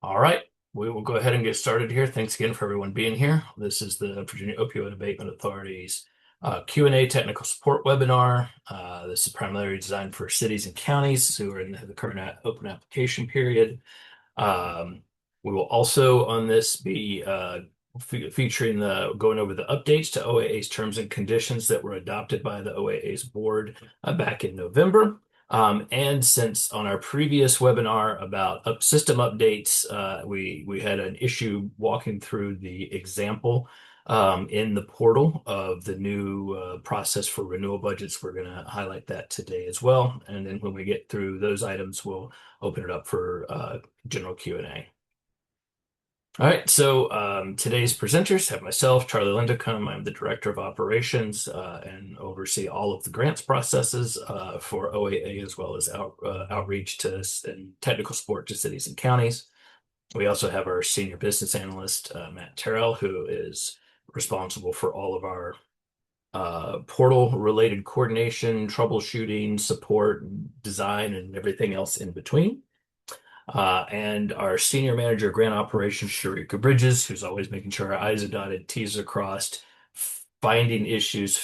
All right, we will go ahead and get started here. Thanks again for everyone being here. This is the Virginia Opioid Abatement Authority's Q&A technical support webinar. This is primarily designed for cities and counties who are in the current open application period. We will also on this be featuring going over the updates to OAA's terms and conditions that were adopted by the OAA's board back in November. And since on our previous webinar about system updates, we had an issue walking through the example in the portal of the new process for renewal budgets. We're going to highlight that today as well. And then when we get through those items, we'll open it up for general Q&A. All right, so today's presenters have myself, Charlie Lindekum. I'm the Director of Operations and oversee all of the grants processes for OAA as well as outreach to and technical support to cities and counties. We also have our Senior Business Analyst, Matt Terrell, who is responsible for all of our portal-related coordination, troubleshooting, support, design, and everything else in between. And our senior manager of grant operations, Sharika Bridges, who's always making sure our I's are dotted, T's are crossed, finding issues,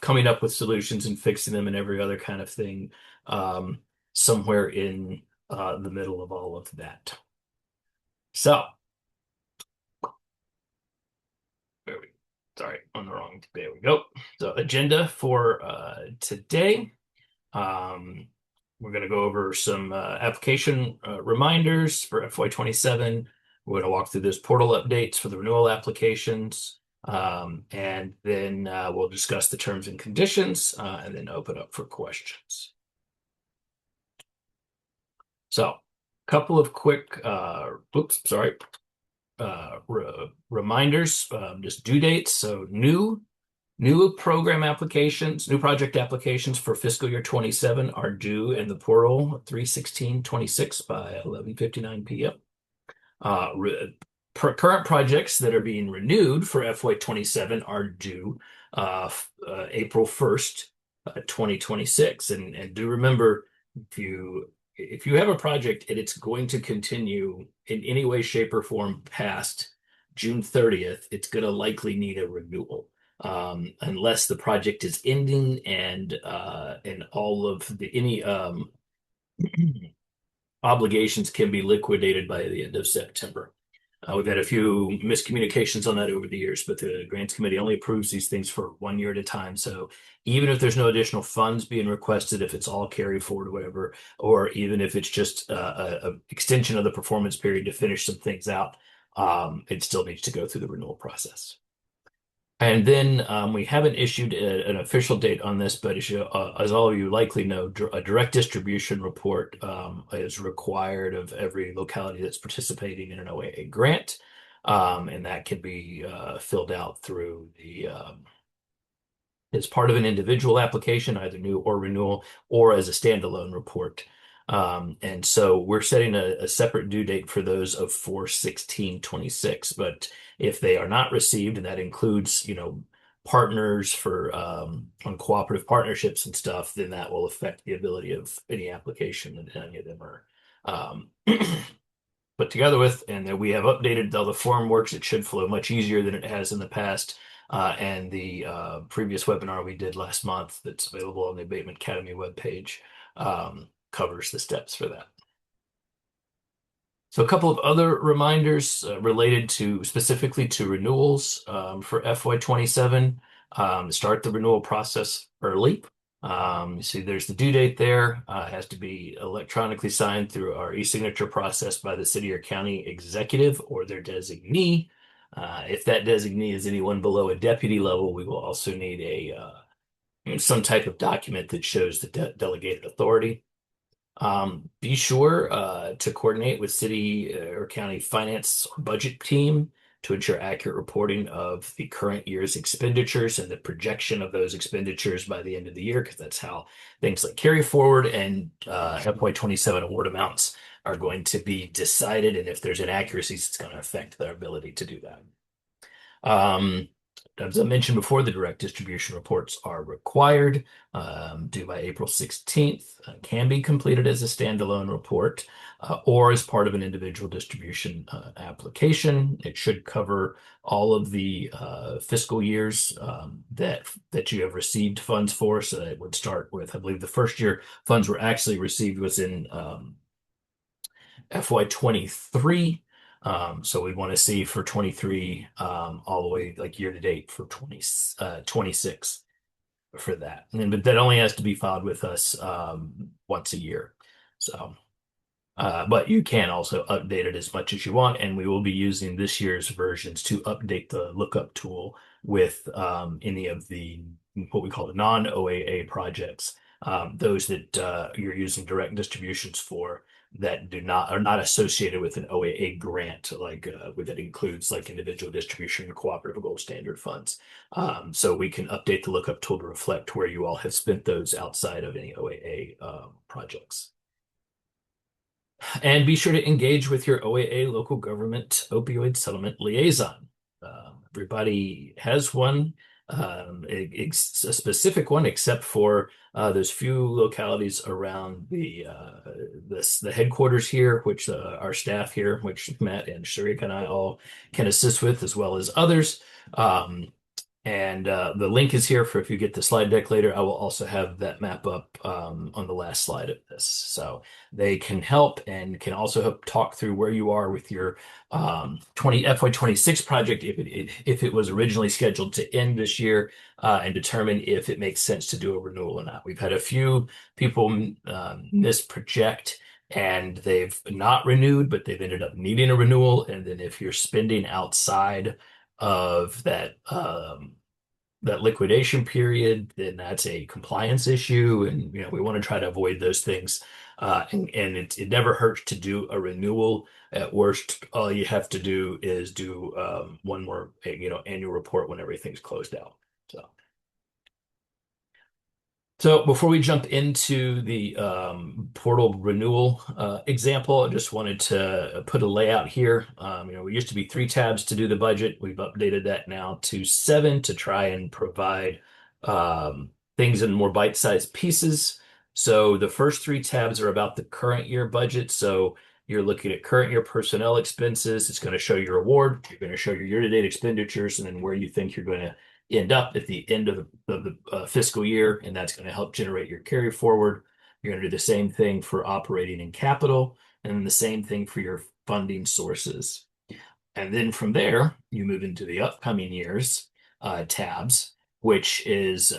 coming up with solutions and fixing them and every other kind of thing, somewhere in the middle of all of that. So, sorry, there we go. So agenda for today. We're going to go over some application reminders for FY27. We're going to walk through those portal updates for the renewal applications. And then we'll discuss the terms and conditions and then open up for questions. So, a couple of quick, reminders, just due dates. So, new program applications, new project applications for fiscal year 27 are due in the portal 3/16/26 by 11:59 p.m. Current projects that are being renewed for FY27 are due April 1st, 2026. And do remember, if you have a project and it's going to continue in any way, shape, or form past June 30th, it's going to likely need a renewal. Unless the project is ending and all of any obligations can be liquidated by the end of September. We've had a few miscommunications on that over the years, but the grants committee only approves these things for 1 year at a time. So even if there's no additional funds being requested, if it's all carried forward or whatever, or even if it's just a extension of the performance period to finish some things out, it still needs to go through the renewal process. And then we haven't issued an official date on this, but as all of you likely know, a direct distribution report is required of every locality that's participating in an OAA grant. And that can be filled out through as part of an individual application, either new or renewal, or as a standalone report. And so we're setting a separate due date for those of 4/16/26. But if they are not received, and that includes, partners for on cooperative partnerships and stuff, then that will affect the ability of any application that any of them are put together with. And then we have updated how the form works. It should flow much easier than it has in the past. And the previous webinar we did last month that's available on the Abatement Academy webpage covers the steps for that. So a couple of other reminders related specifically to renewals for FY27. Start the renewal process early. You see there's the due date there. It has to be electronically signed through our e-signature process by the city or county executive or their designee. If that designee is anyone below a deputy level, we will also need some type of document that shows the delegated authority. Be sure to coordinate with city or county finance or budget team to ensure accurate reporting of the current year's expenditures and the projection of those expenditures by the end of the year, because that's how things like carry forward and FY27 award amounts are going to be decided. And if there's inaccuracies, it's going to affect their ability to do that. as I mentioned before, the direct distribution reports are required, due by April 16th, can be completed as a standalone report or as part of an individual distribution application. It should cover all of the fiscal years that you have received funds for. So it would start with, I believe the first year funds were actually received was in FY23. So we want to see for 23 all the way like year to date for 26 for that. But that only has to be filed with us once a year. So, but you can also update it as much as you want, and we will be using this year's versions to update the lookup tool with any of the what we call the non-OAA projects, those that you're using direct distributions for that are not associated with an OAA grant, like that includes like individual distribution and cooperative gold standard funds. So we can update the lookup tool to reflect where you all have spent those outside of any OAA projects. And be sure to engage with your OAA local government opioid settlement liaison. Everybody has one, a specific one, except for those few localities around the headquarters here, which our staff here, which Matt and Sharika and I all can assist with, as well as others. And the link is here for if you get the slide deck later. I will also have that map up on the last slide of this. So they can help and can also help talk through where you are with your FY26 project if it was originally scheduled to end this year, and determine if it makes sense to do a renewal or not. We've had a few people misproject and they've not renewed, but they've ended up needing a renewal. And then if you're spending outside of that liquidation period, then that's a compliance issue, and we want to try to avoid those things. And it never hurts to do a renewal. At worst, all you have to do is do one more annual report when everything's closed out. So before we jump into the portal renewal example, I just wanted to put a layout here. We used to be 3 tabs to do the budget. We've updated that now to 7 to try and provide things in more bite-sized pieces. So the first 3 tabs are about the current year budget. So you're looking at current year personnel expenses. It's going to show your award. You're going to show your year-to-date expenditures and then where you think you're going to end up at the end of the fiscal year, and that's going to help generate your carry forward. You're going to do the same thing for operating and capital, and then the same thing for your funding sources. And then from there, you move into the upcoming years tabs, which includes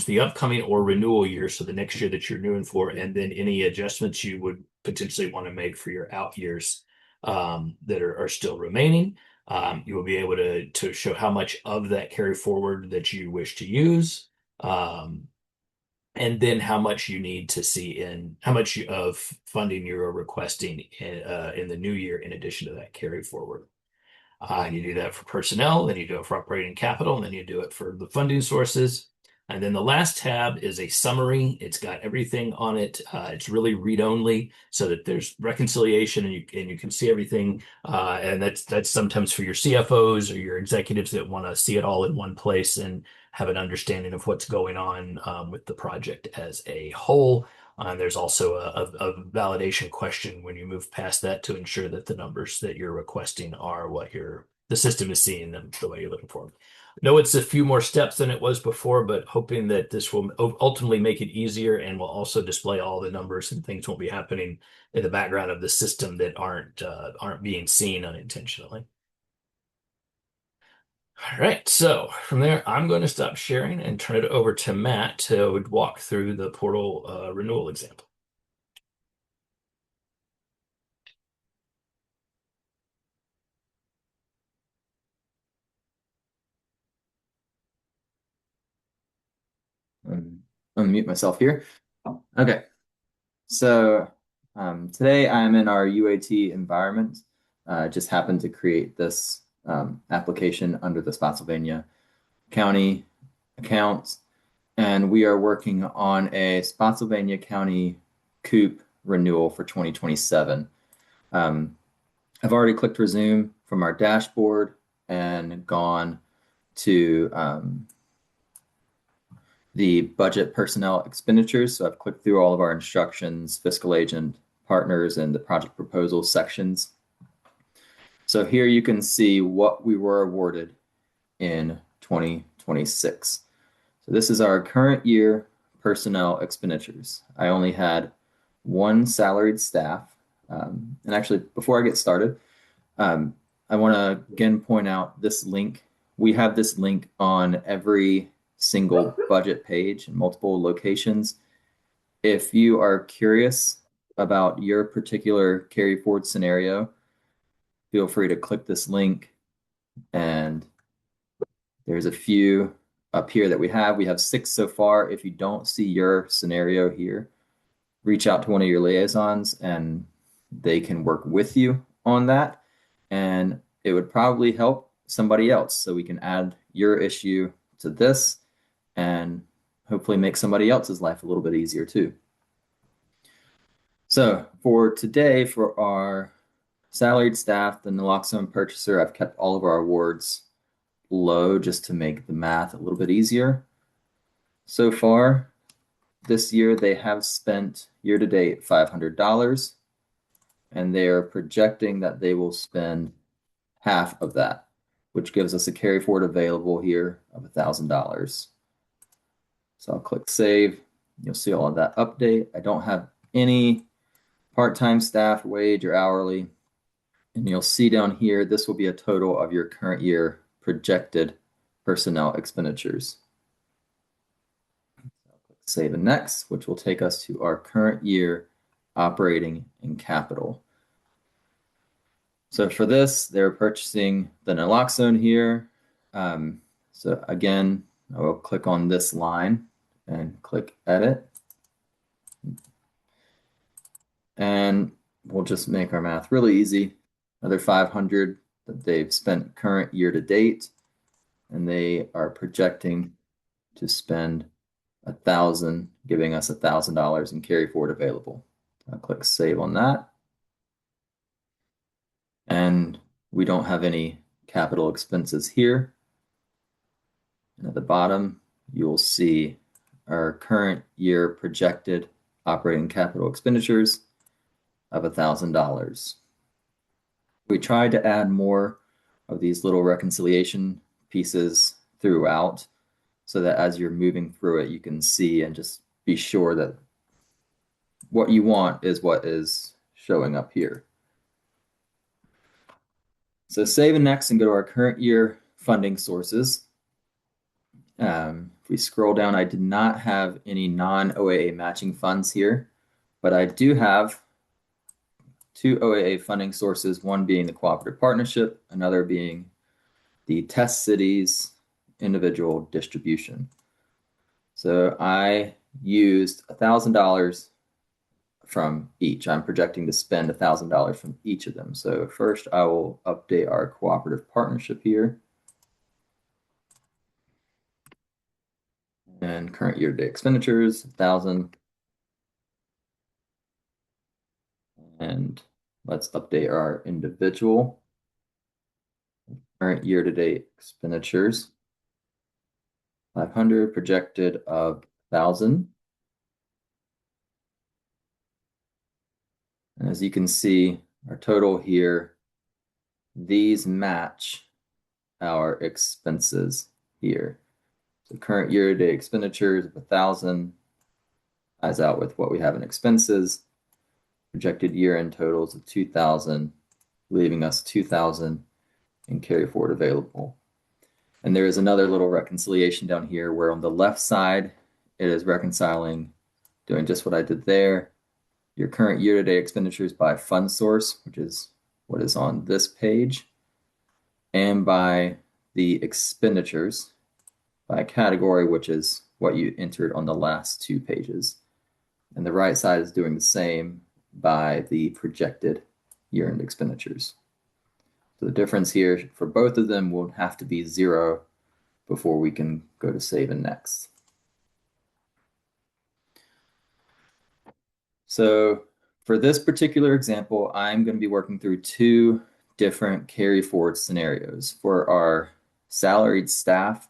the upcoming or renewal year, so the next year that you're renewing for, and then any adjustments you would potentially want to make for your out years that are still remaining. You will be able to show how much of that carry forward that you wish to use, and then how much you need to see in how much of funding you're requesting in the new year in addition to that carry forward. You do that for personnel, then you do it for operating capital, and then you do it for the funding sources. And then the last tab is a summary. It's got everything on it. It's really read-only so that there's reconciliation and you can see everything. And that's sometimes for your CFOs or your executives that want to see it all in one place and have an understanding of what's going on with the project as a whole. There's also a validation question when you move past that to ensure that the numbers that you're requesting are what the system is seeing them the way you're looking for them. No, it's a few more steps than it was before, but hoping that this will ultimately make it easier and will also display all the numbers and things won't be happening in the background of the system that aren't being seen unintentionally. All right, so from there, I'm going to stop sharing and turn it over to Matt to walk through the portal renewal example. Unmute myself here. Okay, so today I'm in our UAT environment. Just happened to create this application under the Spotsylvania County account, and we are working on a Spotsylvania County COOP renewal for 2027. I've already clicked resume from our dashboard. and gone to the budget personnel expenditures. So I've clicked through all of our instructions, fiscal agent, partners, and the project proposal sections. So here you can see what we were awarded in 2026. So this is our current year personnel expenditures. I only had one salaried staff. And actually, before I get started, I want to again point out this link. We have this link on every single budget page in multiple locations. If you are curious about your particular carry forward scenario, feel free to click this link, and there's a few up here that we have. We have 6 so far. If you don't see your scenario here, reach out to one of your liaisons and they can work with you on that. And it would probably help somebody else. So we can add your issue to this and hopefully make somebody else's life a little bit easier too. So for today, for our salaried staff, the naloxone purchaser, I've kept all of our awards low just to make the math a little bit easier. So far this year, they have spent year to date $500, and they are projecting that they will spend half of that, which gives us a carry forward available here of $1,000. So I'll click save. You'll see all of that update. I don't have any part-time staff, wage, or hourly. And you'll see down here, this will be a total of your current year projected personnel expenditures. I'll click save and next, which will take us to our current year operating and capital. So for this, they're purchasing the naloxone here. So again, I will click on this line and click edit. And we'll just make our math really easy. Another 500 that they've spent current year to date, and they are projecting to spend 1,000, giving us $1,000 in carry forward available. I'll click save on that. And we don't have any capital expenses here. And at the bottom, you'll see our current year projected operating capital expenditures of $1,000. We tried to add more of these little reconciliation pieces throughout so that as you're moving through it, you can see and just be sure that what you want is what is showing up here. So save and next and go to our current year funding sources. If we scroll down, I did not have any non-OAA matching funds here, but I do have 2 OAA funding sources, one being the cooperative partnership, another being the test cities individual distribution. So I used $1,000 from each. I'm projecting to spend $1,000 from each of them. So first I will update our cooperative partnership here. And current year-to-date expenditures, 1,000. And let's update our individual current year-to-date expenditures. 500 projected of 1,000. And as you can see, our total here, these match our expenses here. So current year-to-date expenditures of 1,000 ties out with what we have in expenses. Projected year-end totals of 2,000, leaving us 2,000 in carry forward available. And there is another little reconciliation down here where on the left side, it is reconciling, doing just what I did there, your current year-to-date expenditures by fund source, which is what is on this page, and by the expenditures by category, which is what you entered on the last 2 pages. And the right side is doing the same by the projected year-end expenditures. So the difference here for both of them will have to be 0 before we can go to save and next. So for this particular example, I'm going to be working through 2 different carry forward scenarios. For our salaried staff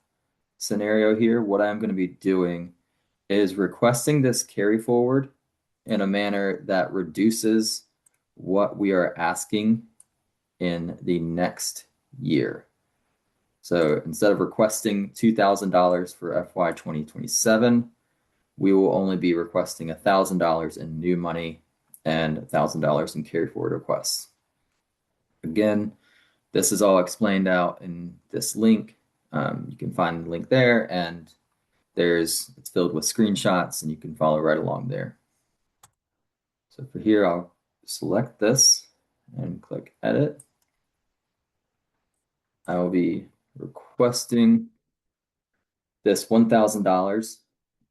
scenario here, what I'm going to be doing is requesting this carry forward in a manner that reduces what we are asking in the next year. So instead of requesting $2,000 for FY 2027, we will only be requesting $1,000 in new money and $1,000 in carry forward requests. Again, this is all explained out in this link. You can find the link there, and it's filled with screenshots, and you can follow right along there. So for here, I'll select this and click Edit. I will be requesting this $1,000,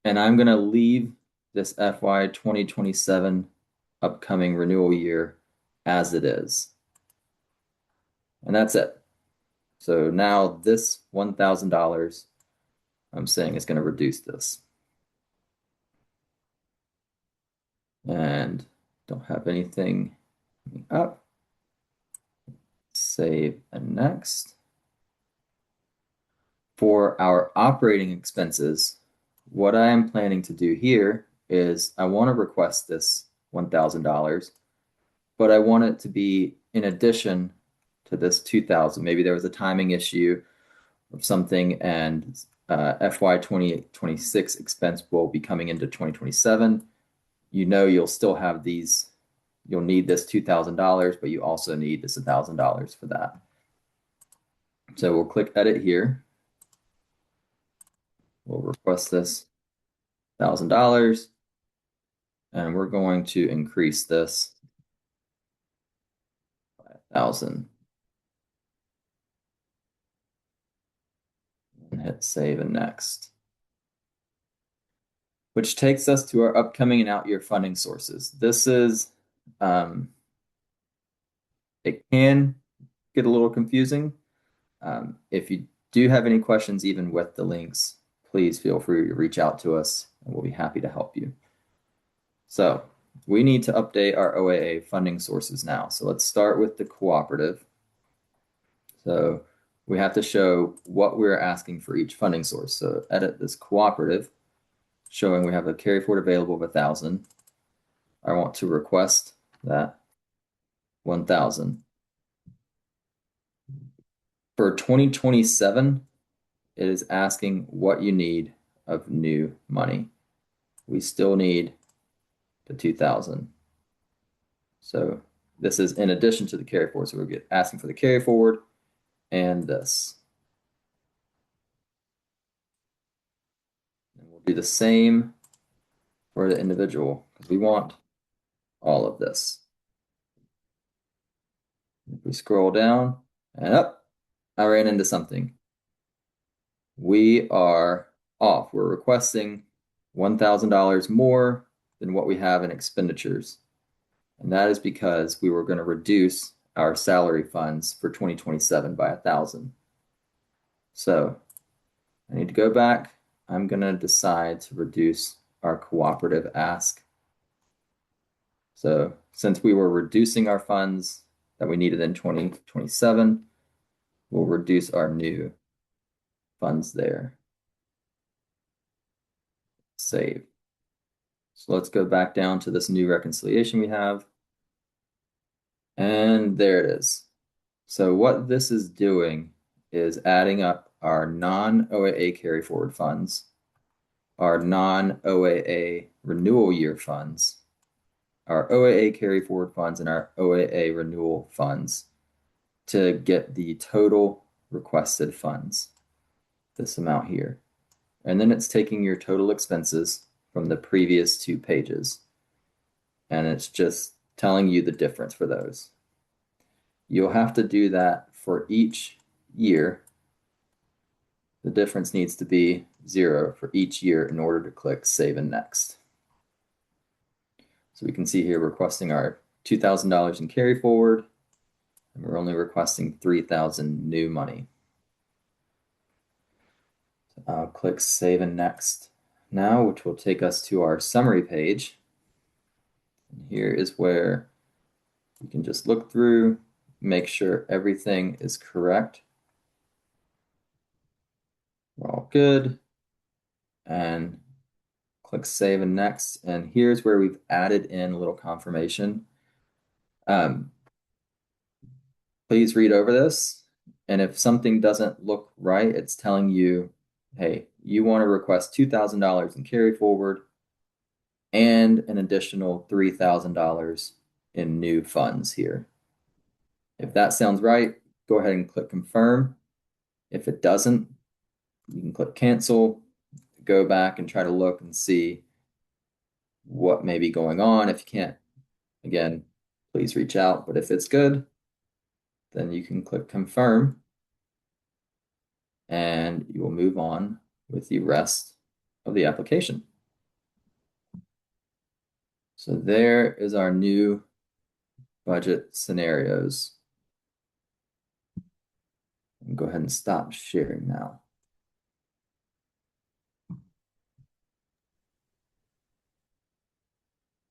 and I'm going to leave this FY 2027 upcoming renewal year as it is. And that's it. So now this $1,000, I'm saying is going to reduce this. And don't have anything up. Save and next. For our operating expenses, what I am planning to do here is I want to request this $1,000, but I want it to be in addition to this 2,000. Maybe there was a timing issue of something, and FY 2026 expense will be coming into 2027. You'll still have these. You'll need this $2,000, but you also need this $1,000 for that. So we'll click Edit here. We'll request this $1,000, and we're going to increase this by 1,000. And hit Save and Next. Which takes us to our upcoming and out year funding sources. This is, it can get a little confusing. If you do have any questions, even with the links, please feel free to reach out to us and we'll be happy to help you. So we need to update our OAA funding sources now. So let's start with the cooperative. So we have to show what we're asking for each funding source. So edit this cooperative, showing we have a carry forward available of 1,000. I want to request that 1,000. For 2027, it is asking what you need of new money. We still need the 2,000. So this is in addition to the carry forward. So we're asking for the carry forward and this. And we'll do the same for the individual because we want all of this. If we scroll down and up, I ran into something. We are off. We're requesting $1,000 more than what we have in expenditures. And that is because we were going to reduce our salary funds for 2027 by 1,000. So I need to go back. I'm going to decide to reduce our cooperative ask. So since we were reducing our funds that we needed in 2027, we'll reduce our new funds there. Save. So let's go back down to this new reconciliation we have. And there it is. So what this is doing is adding up our non-OAA carry forward funds, our non-OAA renewal year funds, our OAA carry forward funds, and our OAA renewal funds to get the total requested funds, this amount here. And then it's taking your total expenses from the previous 2 pages. And it's just telling you the difference for those. You'll have to do that for each year. The difference needs to be 0 for each year in order to click Save and Next. So we can see here requesting our $2,000 in carry forward, and we're only requesting 3,000 new money. So I'll click Save and Next now, which will take us to our summary page. And here is where you can just look through, make sure everything is correct. We're all good. And click Save and Next. And here's where we've added in a little confirmation. Um, please read over this. And if something doesn't look right, it's telling you, hey, you want to request $2,000 in carry forward and an additional $3,000 in new funds here. If that sounds right, go ahead and click confirm. If it doesn't, you can click cancel, go back and try to look and see what may be going on. If you can't, again, please reach out. But if it's good, then you can click confirm and you will move on with the rest of the application. So there is our new budget scenarios. Go ahead and stop sharing now.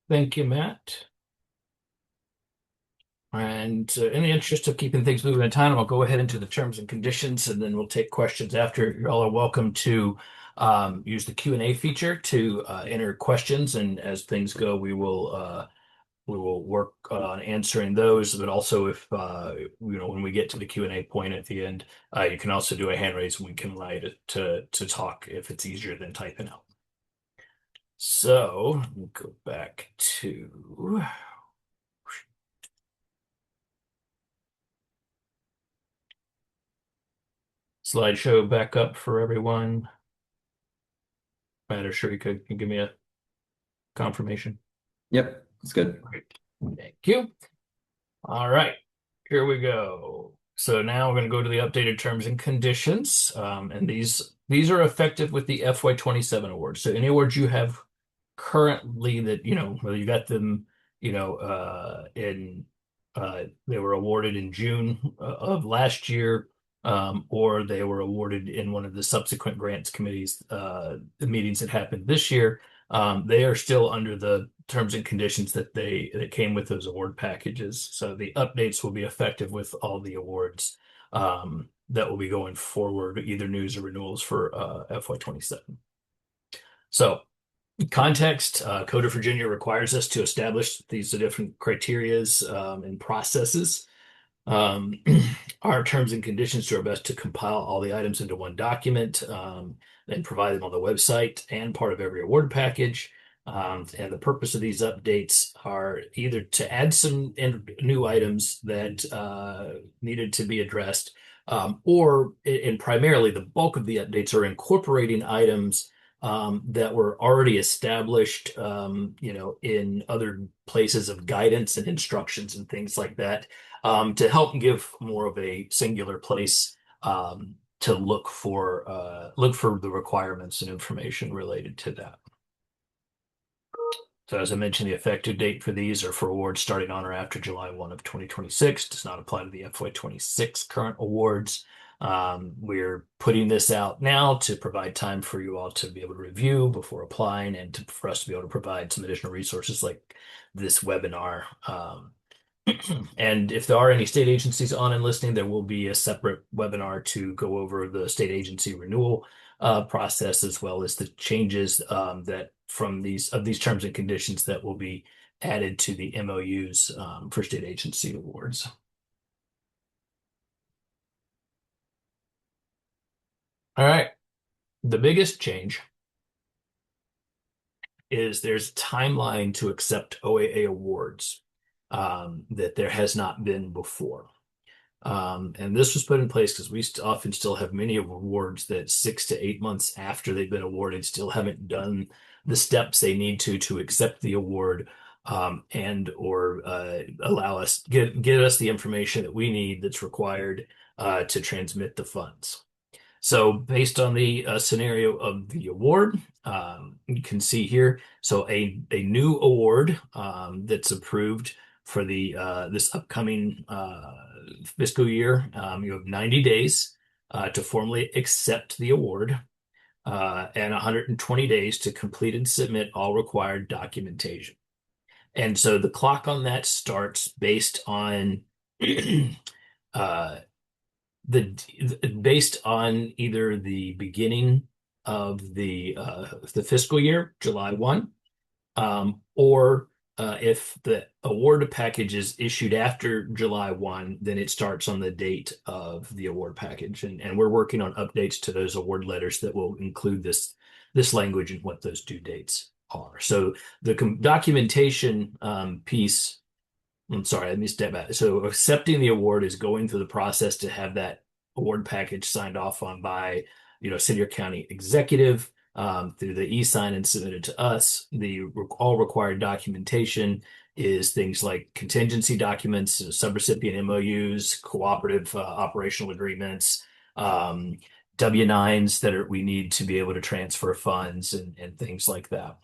Thank you, Matt. And in the interest of keeping things moving in time, I'll go ahead into the terms and conditions, and then we'll take questions after. You all are welcome to use the Q&A feature to enter questions, and as things go, we will work on answering those. But also, if when we get to the Q&A point at the end, you can also do a hand raise, and we can allow you to talk if it's easier than typing out. So we'll go back to. Slideshow back up for everyone. Matt or Sherry can give me a confirmation. Yep, it's good. Great. Thank you. All right, here we go. So now we're going to go to the updated terms and conditions. And these are effective with the FY27 awards. So any awards you have currently that, whether you got them, in they were awarded in June of last year, or they were awarded in one of the subsequent grants committees, the meetings that happened this year. They are still under the terms and conditions that came with those award packages. So the updates will be effective with all the awards that will be going forward, either news or renewals for FY27. So context, Code of Virginia requires us to establish these different criterias and processes. Um, our terms and conditions do our best to compile all the items into one document and provide them on the website and part of every award package. And the purpose of these updates are either to add some new items that needed to be addressed, or and primarily the bulk of the updates are incorporating items that were already established, in other places of guidance and instructions and things like that, to help give more of a singular place to look for the requirements and information related to that. So as I mentioned, the effective date for these are for awards starting on or after July 1 of 2026. Does not apply to the FY26 current awards. We're putting this out now to provide time for you all to be able to review before applying, and for us to be able to provide some additional resources like this webinar. And if there are any state agencies on and listening, there will be a separate webinar to go over the state agency renewal process, as well as the changes that from these terms and conditions that will be added to the MOUs for state agency awards. All right. The biggest change is there's a timeline to accept OAA awards that there has not been before. And this was put in place because we often still have many awards that 6 to 8 months after they've been awarded still haven't done the steps they need to accept the award, and or allow us get us the information that we need that's required to transmit the funds. So based on the scenario of the award, you can see here, so a new award that's approved for the this upcoming fiscal year, you have 90 days to formally accept the award, and 120 days to complete and submit all required documentation. And so the clock on that starts based on Uh, the based on either the beginning of the fiscal year, July 1, or if the award package is issued after July 1, then it starts on the date of the award package. And we're working on updates to those award letters that will include this language and what those due dates are. So the documentation piece, I'm sorry, let me step back. So accepting the award is going through the process to have that award package signed off on by, city or county executive through the e-sign and submitted to us. The all required documentation is things like contingency documents, subrecipient MOUs, cooperative operational agreements, um, W-9s we need to be able to transfer funds and things like that.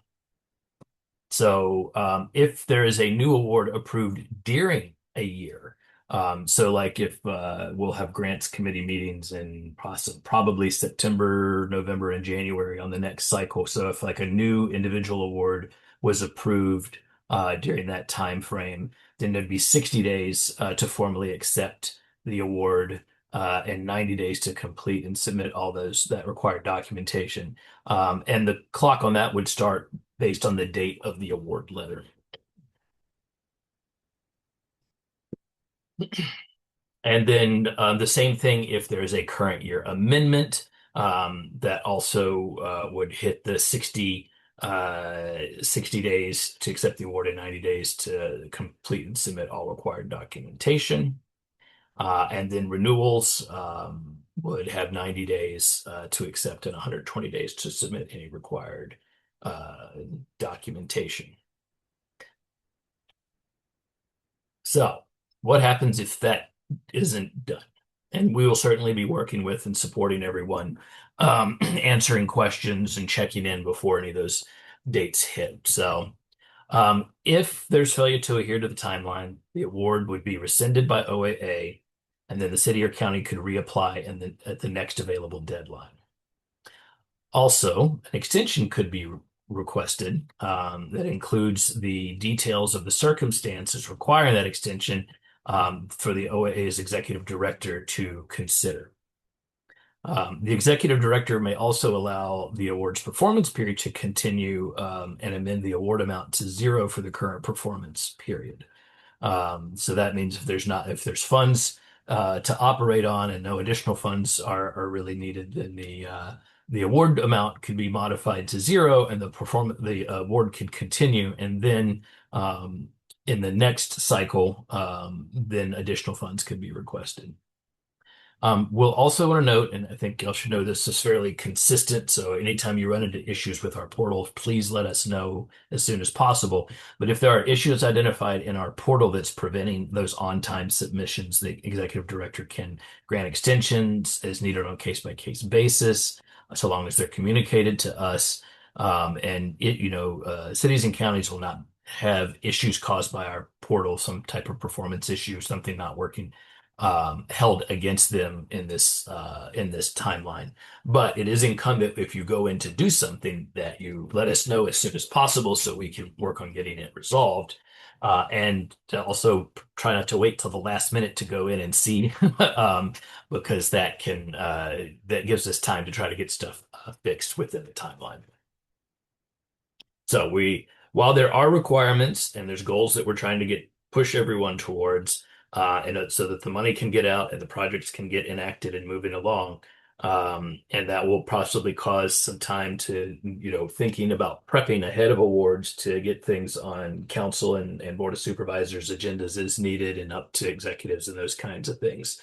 So if there is a new award approved during a year, so like if we'll have grants committee meetings in probably September, November, and January on the next cycle. So if like a new individual award was approved during that time frame, then there'd be 60 days to formally accept the award and 90 days to complete and submit all that required documentation. And the clock on that would start based on the date of the award letter. And then the same thing if there's a current year amendment that also would hit the 60 days to accept the award and 90 days to complete and submit all required documentation. And then renewals would have 90 days to accept and 120 days to submit any required uh, documentation. So, what happens if that isn't done? And we will certainly be working with and supporting everyone, answering questions and checking in before any of those dates hit. So, if there's failure to adhere to the timeline, the award would be rescinded by OAA, and then the city or county could reapply at the next available deadline. Also, an extension could be requested that includes the details of the circumstances requiring that extension for the OAA's executive director to consider. The executive director may also allow the award's performance period to continue and amend the award amount to zero for the current performance period. So that means if there's funds to operate on and no additional funds are really needed, then the award amount could be modified to zero and the award can continue. And then in the next cycle, then additional funds could be requested. We'll also want to note, and I think y'all should know this is fairly consistent. So anytime you run into issues with our portal, please let us know as soon as possible. But if there are issues identified in our portal that's preventing those on-time submissions, the executive director can grant extensions as needed on a case-by-case basis, so long as they're communicated to us. Cities and counties will not have issues caused by our portal, some type of performance issue, something not working held against them in this timeline. But it is incumbent if you go in to do something that you let us know as soon as possible so we can work on getting it resolved. And to also try not to wait till the last minute to go in and see, because that gives us time to try to get stuff fixed within the timeline. So while there are requirements and there's goals that we're trying to push everyone towards, so that the money can get out and the projects can get enacted and moving along. And that will possibly cause some time to, thinking about prepping ahead of awards to get things on council and board of supervisors agendas as needed and up to executives and those kinds of things.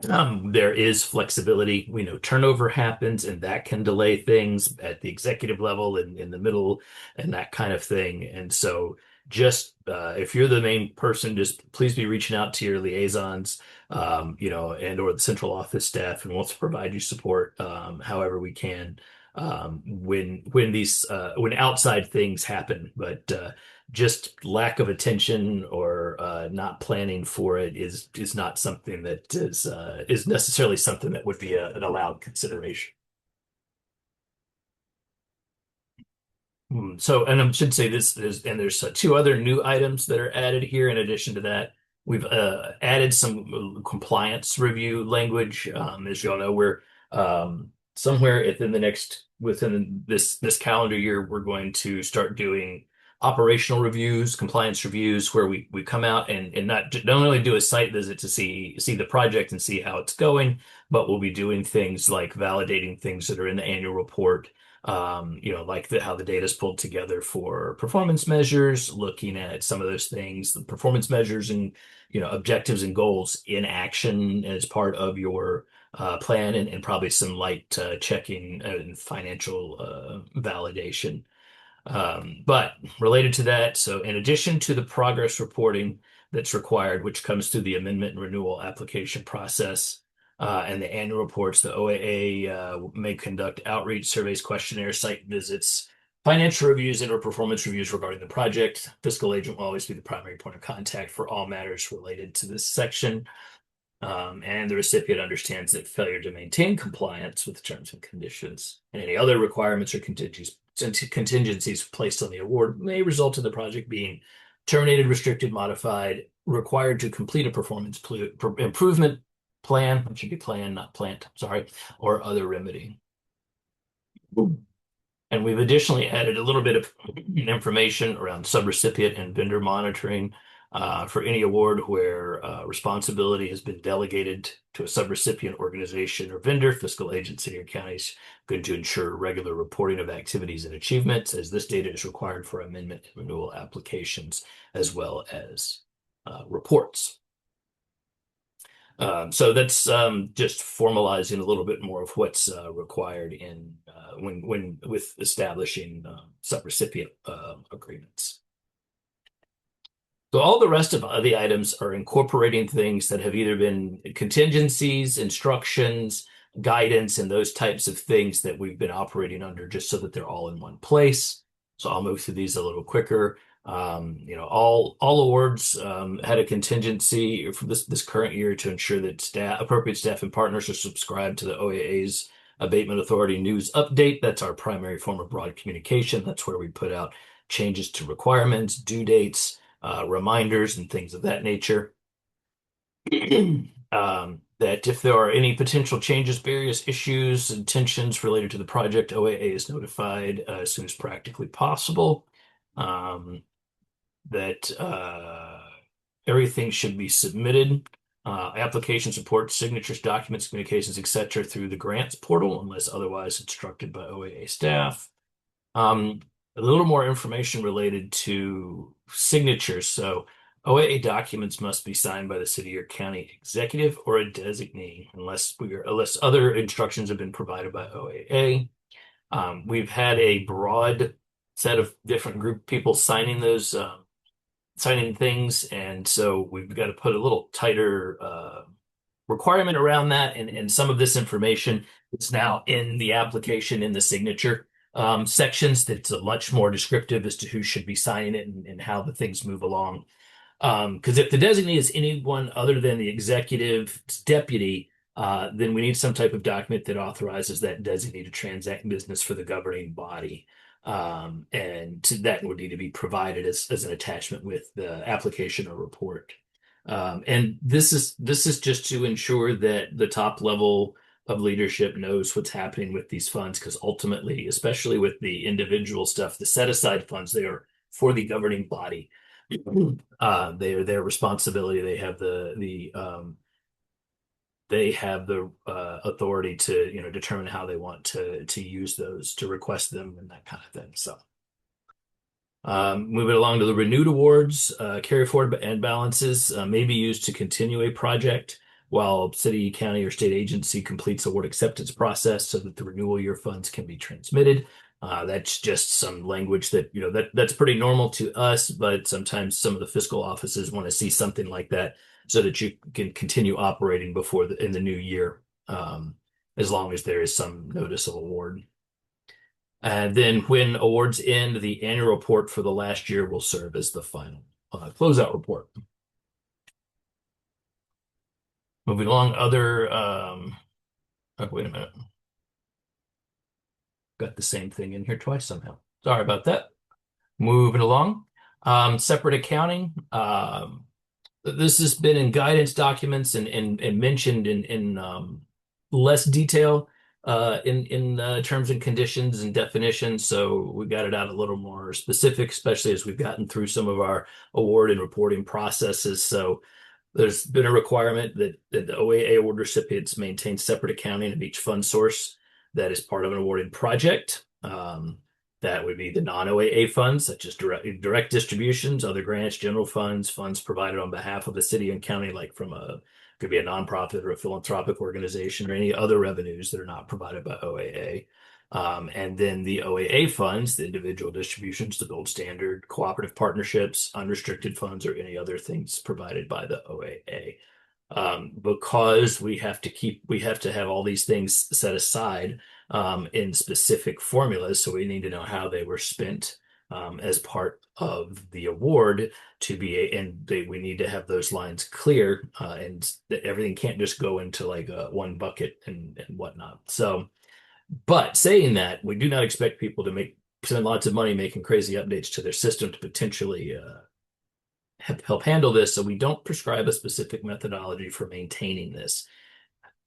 There is flexibility. We know turnover happens, and that can delay things at the executive level and in the middle and that kind of thing. And so, just if you're the main person, just please be reaching out to your liaisons, and or the central office staff, and we'll provide you support however we can when outside things happen. But just lack of attention or not planning for it is not something that is necessarily something that would be an allowed consideration. So, and I should say this is, and there's two other new items that are added here in addition to that. We've added some compliance review language. As you all know, we're somewhere within this calendar year, we're going to start doing operational reviews, compliance reviews, where we come out and not only do a site visit to see the project and see how it's going, but we'll be doing things like validating things that are in the annual report. Like how the data is pulled together for performance measures, looking at some of those things, the performance measures and objectives and goals in action as part of your plan, and probably some light checking and financial validation. But related to that, so in addition to the progress reporting that's required, which comes through the amendment and renewal application process, and the annual reports, the OAA may conduct outreach surveys, questionnaires, site visits, financial reviews, and/or performance reviews regarding the project. Fiscal agent will always be the primary point of contact for all matters related to this section. And the recipient understands that failure to maintain compliance with terms and conditions and any other requirements or contingencies placed on the award may result in the project being terminated, restricted, modified, required to complete a performance improvement plan. It should be plan, not plant, sorry, or other remedy. And we've additionally added a little bit of information around subrecipient and vendor monitoring for any award where responsibility has been delegated to a subrecipient organization or vendor, fiscal agency, or counties, good to ensure regular reporting of activities and achievements, as this data is required for amendment and renewal applications, as well as reports. So that's just formalizing a little bit more of what's required in when with establishing subrecipient agreements. So all the rest of the items are incorporating things that have either been contingencies, instructions, guidance, and those types of things that we've been operating under, just so that they're all in one place. So I'll move through these a little quicker. All awards had a contingency for this current year to ensure that appropriate staff and partners are subscribed to the OAA's Abatement Authority news update. That's our primary form of broad communication. That's where we put out changes to requirements, due dates, reminders, and things of that nature. That if there are any potential changes, various issues, and tensions related to the project, OAA is notified as soon as practically possible. That everything should be submitted, applications, reports, signatures, documents, communications, etc., through the grants portal, unless otherwise instructed by OAA staff. A little more information related to signatures. So OAA documents must be signed by the city or county executive or a designee, unless other instructions have been provided by OAA. We've had a broad set of different group people signing those signing things, and so we've got to put a little tighter requirement around that. And some of this information is now in the application in the signature sections that's much more descriptive as to who should be signing it and how the things move along. Because if the designee is anyone other than the executive's deputy, then we need some type of document that authorizes that designee to transact business for the governing body. And that would need to be provided as an attachment with the application or report. And this is just to ensure that the top level of leadership knows what's happening with these funds, because ultimately, especially with the individual stuff, the set aside funds, they are for the governing body. They are their responsibility. They have the authority to determine how they want to use those, to request them, and that kind of thing. So moving along to the renewed awards, carry forward and balances may be used to continue a project while city, county, or state agency completes award acceptance process, so that the renewal year funds can be transmitted. That's just some language that's pretty normal to us, but sometimes some of the fiscal offices want to see something like that so that you can continue operating in the new year, as long as there is some notice of award. And then when awards end, the annual report for the last year will serve as the final closeout report. Moving along, wait a minute. Got the same thing in here twice somehow. Sorry about that. Moving along. Separate accounting. This has been in guidance documents and mentioned in less detail in terms and conditions and definitions. So we got it out a little more specific, especially as we've gotten through some of our award and reporting processes. So there's been a requirement that the OAA award recipients maintain separate accounting of each fund source that is part of an awarded project. That would be the non-OAA funds, such as direct distributions, other grants, general funds, funds provided on behalf of the city and county, like from a could be a nonprofit or a philanthropic organization, or any other revenues that are not provided by OAA. And then the OAA funds, the individual distributions, the gold standard, cooperative partnerships, unrestricted funds, or any other things provided by the OAA. Because we have to have all these things set aside in specific formulas. So we need to know how they were spent as part of the award we need to have those lines clear and that everything can't just go into like one bucket and whatnot. So, but saying that, we do not expect people to spend lots of money making crazy updates to their system to potentially help handle this. So we don't prescribe a specific methodology for maintaining this.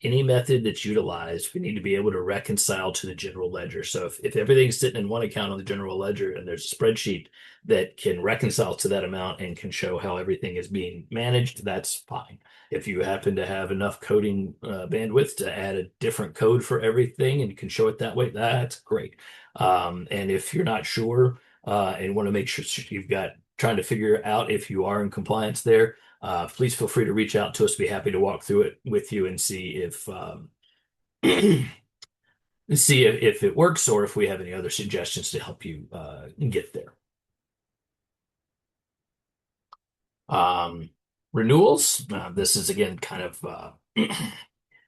Any method that's utilized, we need to be able to reconcile to the general ledger. So if everything's sitting in one account on the general ledger and there's a spreadsheet that can reconcile to that amount and can show how everything is being managed, that's fine. If you happen to have enough coding bandwidth to add a different code for everything and you can show it that way, that's great. And if you're not sure and want to make sure you've got trying to figure out if you are in compliance there, please feel free to reach out to us. Be happy to walk through it with you and see if if it works or if we have any other suggestions to help you get there. Um, Renewals. This is again kind of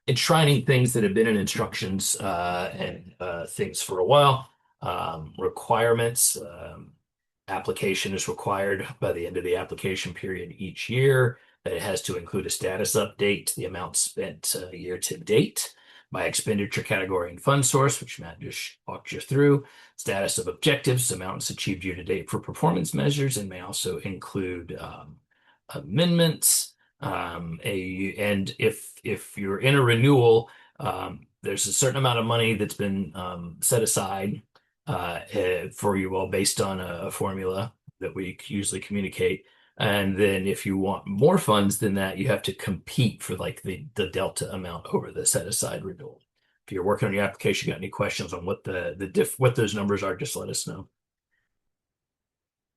enshrining things that have been in instructions and things for a while. Requirements. Application is required by the end of the application period each year. That it has to include a status update, the amount spent year to date by expenditure category and fund source, which Matt just walked you through, status of objectives, amounts achieved year to date for performance measures, and may also include amendments. And if you're in a renewal, there's a certain amount of money that's been set aside for you all based on a formula that we usually communicate. And then if you want more funds than that, you have to compete for like the delta amount over the set aside renewal. If you're working on your application, got any questions on what what those numbers are, just let us know.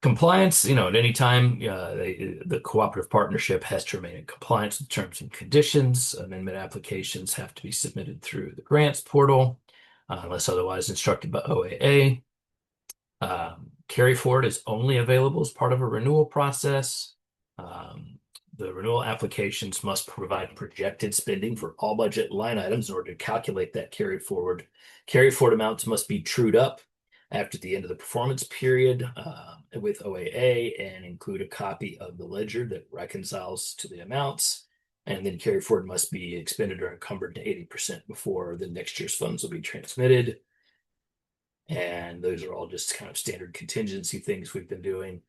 Compliance, at any time, the cooperative partnership has to remain in compliance with terms and conditions. Amendment applications have to be submitted through the grants portal, unless otherwise instructed by OAA. Carry forward is only available as part of a renewal process. The renewal applications must provide projected spending for all budget line items in order to calculate that carry forward. Carry forward amounts must be trued up after the end of the performance period with OAA and include a copy of the ledger that reconciles to the amounts. And then carry forward must be expended or encumbered to 80% before the next year's funds will be transmitted. And those are all just kind of standard contingency things we've been doing.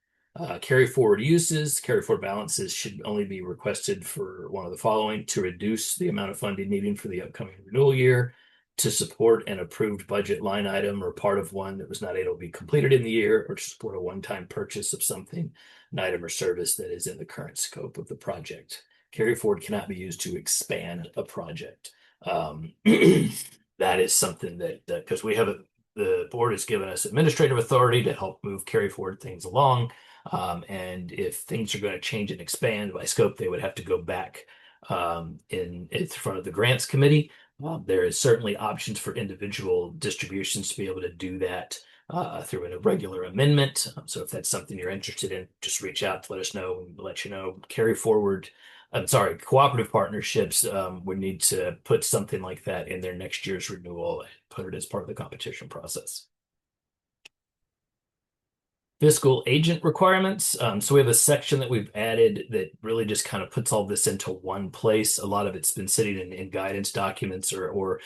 Carry forward uses, carry forward balances should only be requested for one of the following: to reduce the amount of funding needed for the upcoming renewal year, to support an approved budget line item or part of one that was not able to be completed in the year, or to support a one-time purchase of something, an item or service that is in the current scope of the project. Carry forward cannot be used to expand a project. That is something that because the board has given us administrative authority to help move carry forward things along. And if things are going to change and expand by scope, they would have to go back in front of the grants committee. There is certainly options for individual distributions to be able to do that through a regular amendment. So if that's something you're interested in, just reach out to let us know and let you know. Carry forward, I'm sorry, cooperative partnerships would need to put something like that in their next year's renewal and put it as part of the competition process. Fiscal agent requirements. So we have a section that we've added that really just kind of puts all this into one place. A lot of it's been sitting in guidance documents or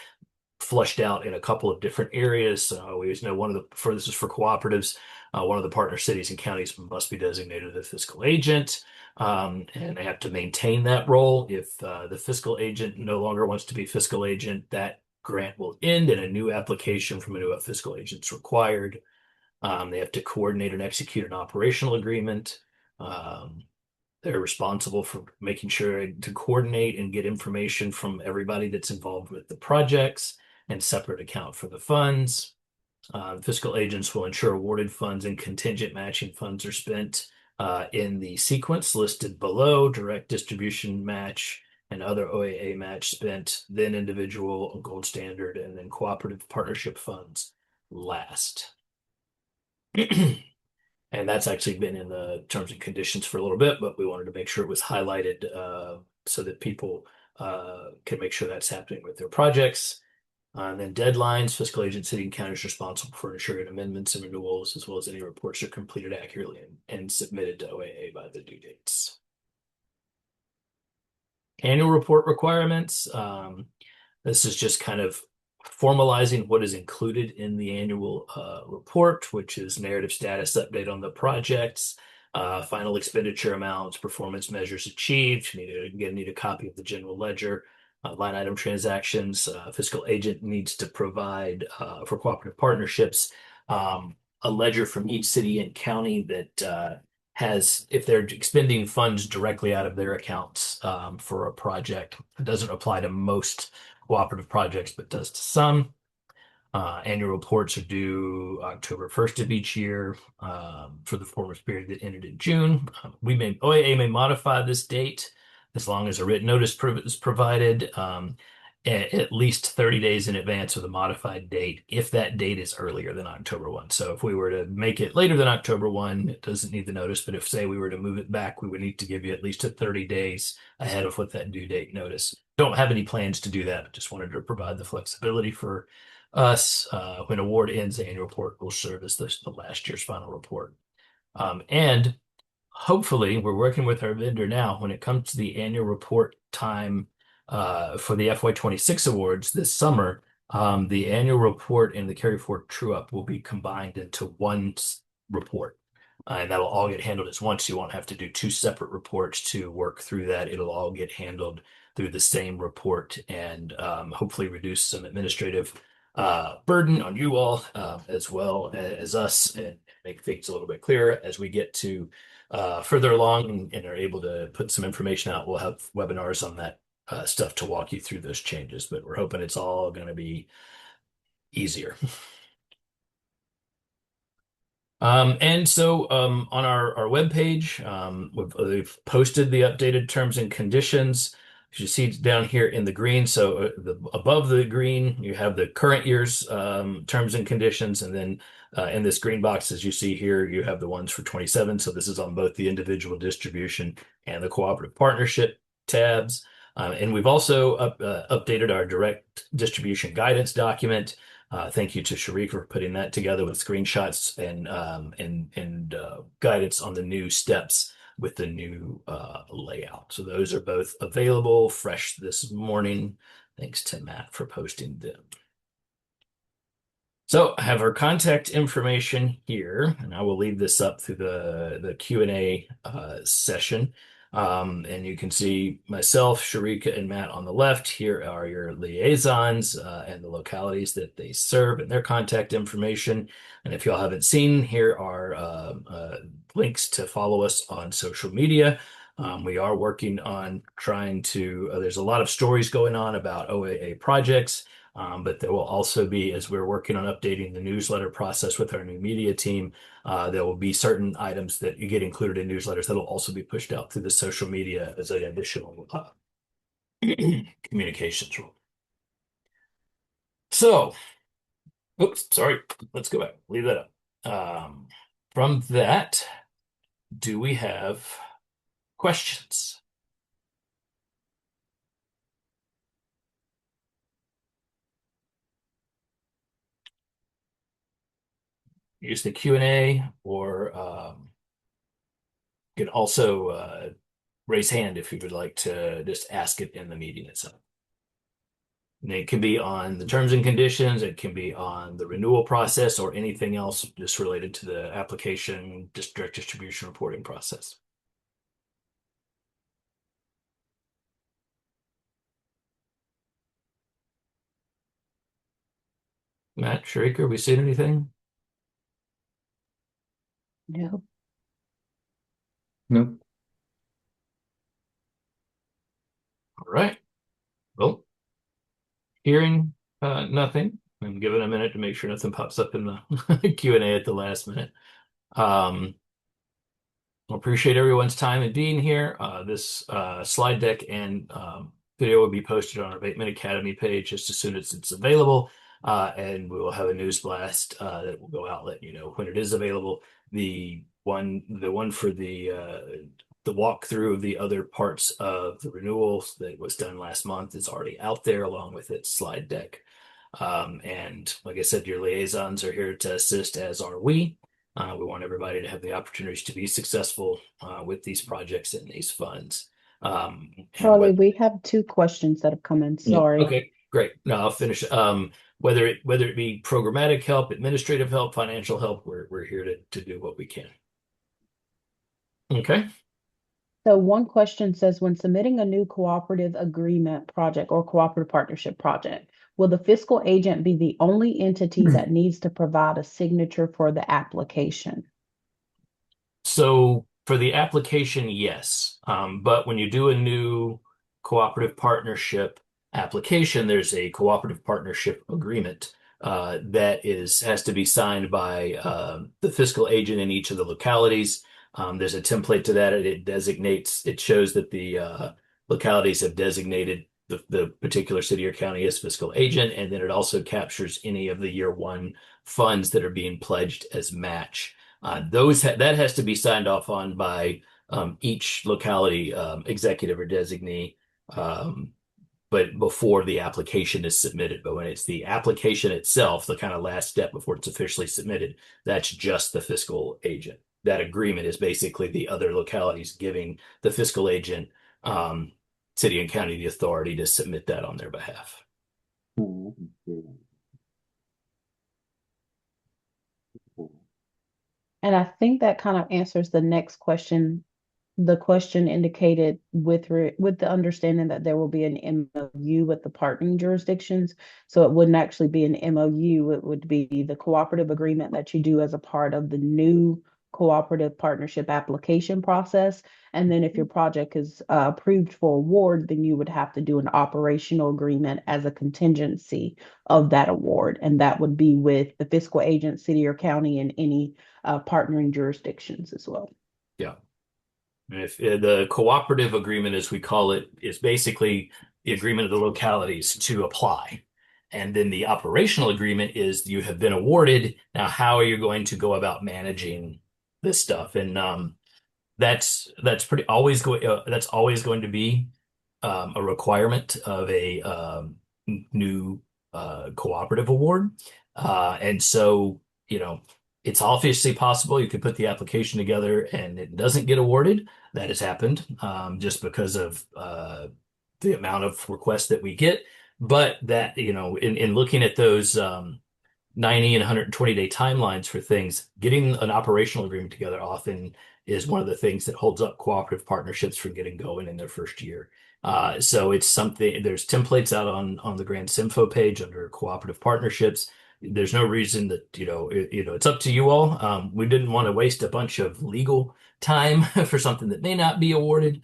flushed out in a couple of different areas. We just know this is for cooperatives. One of the partner cities and counties must be designated a fiscal agent. and they have to maintain that role. If the fiscal agent no longer wants to be fiscal agent, that grant will end and a new application from a new fiscal agent is required. They have to coordinate and execute an operational agreement. Um, they're responsible for making sure to coordinate and get information from everybody that's involved with the projects and separate account for the funds. Fiscal agents will ensure awarded funds and contingent matching funds are spent in the sequence listed below: direct distribution match and other OAA match spent, then individual gold standard, and then cooperative partnership funds last. And that's actually been in the terms and conditions for a little bit, but we wanted to make sure it was highlighted so that people can make sure that's happening with their projects. And then deadlines: fiscal agent, city, and county is responsible for ensuring amendments and renewals, as well as any reports are completed accurately and submitted to OAA by the due dates. Annual report requirements. This is just kind of formalizing what is included in the annual report, which is narrative status update on the projects, final expenditure amounts, performance measures achieved. Need a copy of the general ledger, line item transactions. Fiscal agent needs to provide for cooperative partnerships a ledger from each city and county that has, if they're expending funds directly out of their accounts for a project. It doesn't apply to most cooperative projects, but does to some. Annual reports are due October 1st of each year for the performance period that ended in June. OAA may modify this date as long as a written notice is provided at least 30 days in advance of the modified date, if that date is earlier than October 1. So if we were to make it later than October 1, it doesn't need the notice. But if, say, we were to move it back, we would need to give you at least 30 days ahead of what that due date notice. Don't have any plans to do that. Just wanted to provide the flexibility for us. When award ends, the annual report will serve as the last year's final report. And hopefully, we're working with our vendor now when it comes to the annual report time for the FY26 awards this summer. The annual report and the carry forward true up will be combined into one report. And that'll all get handled as once. You won't have to do two separate reports to work through that. It'll all get handled through the same report and hopefully reduce some administrative burden on you all as well as us, and make things a little bit clearer as we get to further along and are able to put some information out. We'll have webinars on that stuff to walk you through those changes, but we're hoping it's all going to be easier. And so on our webpage, we've posted the updated terms and conditions. You see down here in the green. So above the green, you have the current year's terms and conditions. And then in this green box, as you see here, you have the ones for 27. So this is on both the individual distribution and the cooperative partnership tabs. And we've also updated our direct distribution guidance document. Thank you to Sharik for putting that together with screenshots and guidance on the new steps with the new layout. So those are both available fresh this morning. Thanks to Matt for posting them. So I have our contact information here, and I will leave this up through the Q&A session. And you can see myself, Sharika, and Matt on the left. Here are your liaisons and the localities that they serve and their contact information. And if y'all haven't seen, here are links to follow us on social media. We are working on trying to, there's a lot of stories going on about OAA projects. But there will also be, as we're working on updating the newsletter process with our new media team, there will be certain items that you get included in newsletters that will also be pushed out through the social media as an additional communications rule. So, oops, sorry, let's go back, leave that up. From that, do we have questions? Use the Q&A, or you can also raise hand if you would like to just ask it in the meeting itself. And it can be on the terms and conditions, it can be on the renewal process, or anything else just related to the application, direct distribution reporting process. Matt, Sharika, we seen anything? No. Nope. All right. Well, hearing nothing. I'm giving a minute to make sure nothing pops up in the Q&A at the last minute. Um, I appreciate everyone's time and being here. This slide deck and video will be posted on our Abatement Academy page just as soon as it's available. And we will have a news blast that will go out, letting you know when it is available. The one for the walkthrough of the other parts of the renewals that was done last month is already out there, along with its slide deck. And like I said, your liaisons are here to assist, as are we. We want everybody to have the opportunities to be successful with these projects and these funds. And Charlie, what, we have two questions that have come in. yeah, Sorry. okay, great. No, I'll finish. Whether it be programmatic help, administrative help, financial help, we're here to do what we can. Okay. So one question says, when submitting a new cooperative agreement project or cooperative partnership project, will the fiscal agent be the only entity that needs to provide a signature for the application? So for the application, yes. But when you do a new cooperative partnership application, there's a cooperative partnership agreement that has to be signed by the fiscal agent in each of the localities. There's a template to that. It shows that the localities have designated the particular city or county as fiscal agent, and then it also captures any of the year one funds that are being pledged as match. That has to be signed off on by each locality executive or designee, um, but before the application is submitted. But when it's the application itself, the kind of last step before it's officially submitted, that's just the fiscal agent. That agreement is basically the other localities giving the fiscal agent, um, city and county, the authority to submit that on their behalf. And I think that kind of answers the next question. The question indicated with the understanding that there will be an MOU with the partnering jurisdictions. So it wouldn't actually be an MOU. It would be the cooperative agreement that you do as a part of the new cooperative partnership application process. And then if your project is approved for award, then you would have to do an operational agreement as a contingency of that award. And that would be with the fiscal agent, city or county, and any partnering jurisdictions as well. Yeah. If the cooperative agreement, as we call it, is basically the agreement of the localities to apply. And then the operational agreement is you have been awarded. Now, how are you going to go about managing this stuff? And that's always going to be a requirement of a new cooperative award. And so, it's obviously possible you could put the application together and it doesn't get awarded. That has happened just because of the amount of requests that we get. But that, in looking at those 90 and 120-day timelines for things, getting an operational agreement together often is one of the things that holds up cooperative partnerships from getting going in their first year. So it's something, there's templates out on the Grand Simfo page under cooperative partnerships. There's no reason that, it's up to you all. We didn't want to waste a bunch of legal time for something that may not be awarded.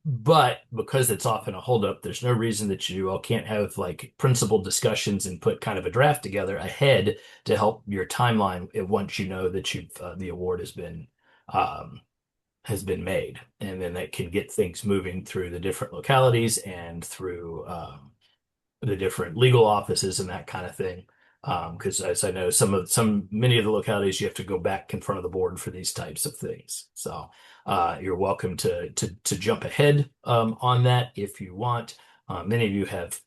But because it's often a holdup, there's no reason that you all can't have like principled discussions and put kind of a draft together ahead to help your timeline once you know that the award has been made, and then that can get things moving through the different localities and through the different legal offices and that kind of thing. Because as I know, many of the localities you have to go back in front of the board for these types of things. So you're welcome to jump ahead on that if you want. Many of you have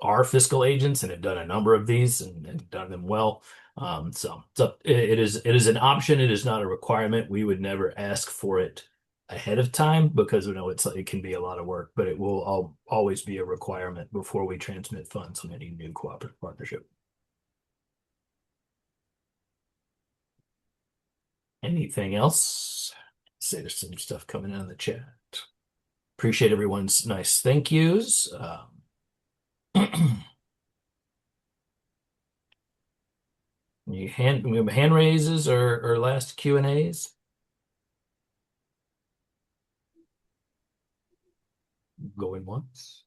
are fiscal agents and have done a number of these and done them well. So it is an option. It is not a requirement. We would never ask for it ahead of time because we know it can be a lot of work, but it will always be a requirement before we transmit funds on any new cooperative partnership. Anything else? Say there's some stuff coming in the chat. Appreciate everyone's nice thank yous. We have hand raises or last Q&As? Going once,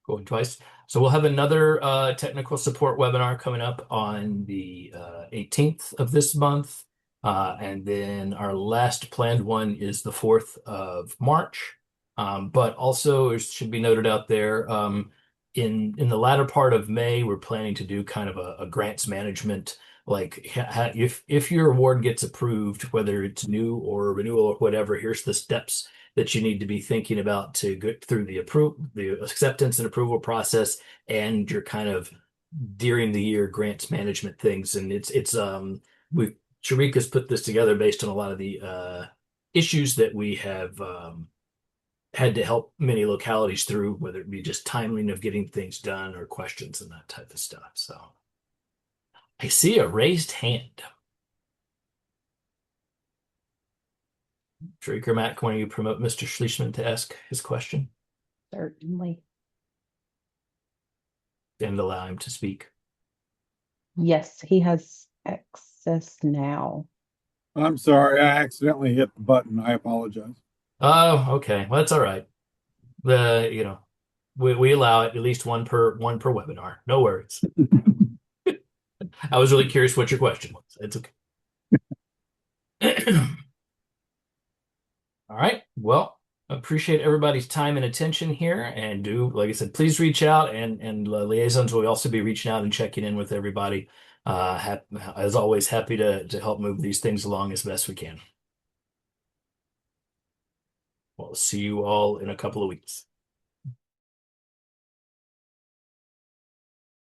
going twice. So we'll have another technical support webinar coming up on the 18th of this month. And then our last planned one is the 4th of March. But also it should be noted out there, in the latter part of May, we're planning to do kind of a grants management, like if your award gets approved, whether it's new or renewal or whatever, here's the steps that you need to be thinking about to get through the acceptance and approval process, and your kind of during the year grants management things. And we Sharika's put this together based on a lot of the issues that we have had to help many localities through, whether it be just timing of getting things done or questions and that type of stuff. So I see a raised hand. Sharika, Matt, why don't you promote Mr. Schliessman to ask his question Certainly. and allow him to speak? Yes, he has access now. I'm sorry, I accidentally hit the button. I apologize. Oh, okay. Well, that's all right. We allow it at least one per webinar. No worries. I was really curious what your question was. It's okay. All right. Well, appreciate everybody's time and attention here. And like I said, please reach out, and liaisons will also be reaching out and checking in with everybody. As always, happy to help move these things along as best we can. We'll see you all in a couple of weeks.